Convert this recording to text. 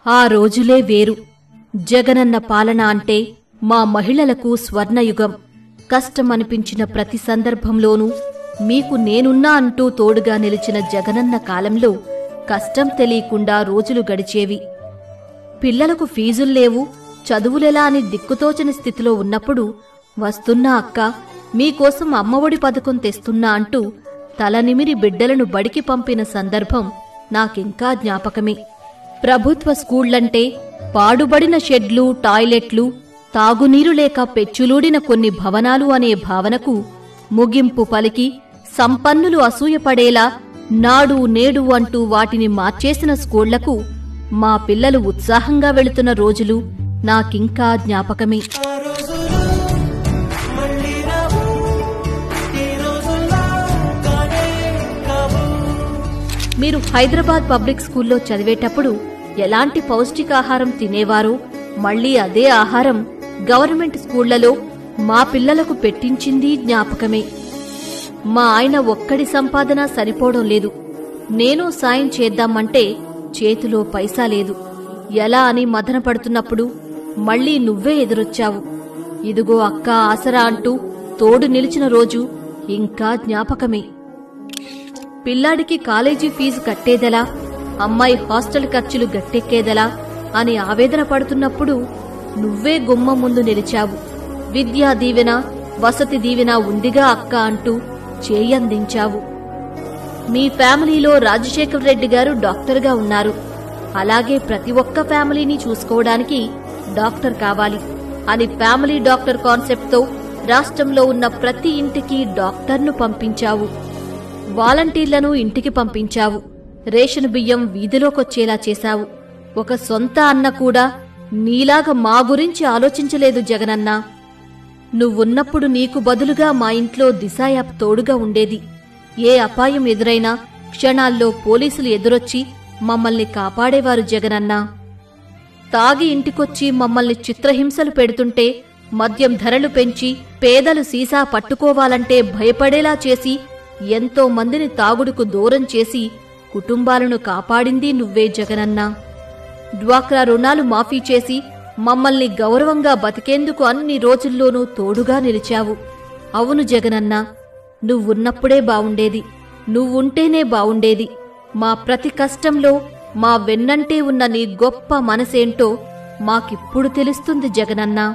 ఆ రోజులే వేరు. జగనన్న పాలన అంటే మా మహిళలకు స్వర్ణయుగం. కష్టమనిపించిన ప్రతి సందర్భంలోనూ మీకు నేనున్నా అంటూ తోడుగా నిలిచిన జగనన్న కాలంలో కష్టం తెలియకుండా రోజులు గడిచేవి. పిల్లలకు ఫీజుల్లేవు, చదువులెలా అని దిక్కుతోచని స్థితిలో ఉన్నప్పుడు వస్తున్నా అక్క, మీకోసం అమ్మఒడి పథకం తెస్తున్నా అంటూ తలనిమిరి బిడ్డలను బడికి పంపిన సందర్భం నాకింకా జ్ఞాపకమే. ప్రభుత్వ స్కూళ్లంటే పాడుబడిన షెడ్లు, టాయిలెట్లు, తాగునీరు లేక పెచ్చులూడిన కొన్ని భవనాలు అనే భావనకు ముగింపు పలికి సంపన్నులు అసూయపడేలా నాడు నేడు అంటూ వాటిని మార్చేసిన స్కూళ్లకు మా పిల్లలు ఉత్సాహంగా వెళుతున్న రోజులు నాకింకా జ్ఞాపకమే. మీరు హైదరాబాద్ పబ్లిక్ స్కూల్లో చదివేటప్పుడు ఎలాంటి పౌష్టికాహారం తినేవారో మళ్లీ అదే ఆహారం గవర్నమెంట్ స్కూళ్లలో మా పిల్లలకు పెట్టించింది జ్ఞాపకమే. మా ఆయన ఒక్కడి సంపాదన సరిపోవడం లేదు. నేను సాయం చేద్దామంటే చేతిలో పైసా లేదు. ఎలా అని మదనపడుతున్నప్పుడు మళ్లీ నువ్వే ఎదురొచ్చావు. ఇదిగో అక్క ఆసరా అంటూ తోడు నిలిచిన రోజు ఇంకా జ్ఞాపకమే. పిల్లాడికి కాలేజీ ఫీజు కట్టేదెలా, అమ్మాయి హాస్టల్ ఖర్చులు గట్టెక్కేదెలా అని ఆవేదన పడుతున్నప్పుడు నువ్వే గుమ్మం ముందు నిలిచావు. విద్యా దీవెన, వసతి దీవెన ఉందిగా అక్క అంటూ చేయందించావు. మీ ఫ్యామిలీలో రాజశేఖర్ రెడ్డి గారు డాక్టర్గా ఉన్నారు. అలాగే ప్రతి ఒక్క ఫ్యామిలీని చూసుకోవడానికి డాక్టర్ కావాలి అని ఫ్యామిలీ డాక్టర్ కాన్సెప్ట్తో రాష్ట్రంలో ఉన్న ప్రతి ఇంటికి డాక్టర్ను పంపించావు. వాలంటీర్లను ఇంటికి పంపించావు. రేషన్ బియ్యం వీధిలోకొచ్చేలా చేశావు. ఒక సొంత అన్న కూడా నీలాగా మా గురించి ఆలోచించలేదు జగనన్న. నువ్వున్నప్పుడు నీకు బదులుగా మా ఇంట్లో దిశ యాప్ తోడుగా ఉండేది. ఏ అపాయం ఎదురైనా క్షణాల్లో పోలీసులు ఎదురొచ్చి మమ్మల్ని కాపాడేవారు జగనన్న. తాగి ఇంటికొచ్చి మమ్మల్ని చిత్రహింసలు పెడుతుంటే మద్యం ధరలు పెంచి పేదలు సీసా పట్టుకోవాలంటే భయపడేలా చేసి ఎంతో మందిని తాగుడుకు దూరం చేసి కుటుంబాలను కాపాడింది నువ్వే జగనన్న. డ్వాక్రా రుణాలు మాఫీ చేసి మమ్మల్ని గౌరవంగా బతికేందుకు అన్ని రోజుల్లోనూ తోడుగా నిలిచావు. అవును జగనన్న, నువ్వున్నప్పుడే బావుండేది, నువ్వుంటేనే బావుండేది. మా ప్రతి కష్టంలో మా వెన్నంటే ఉన్న నీ గొప్ప మనసేంటో మాకిప్పుడు తెలుస్తుంది జగనన్నా.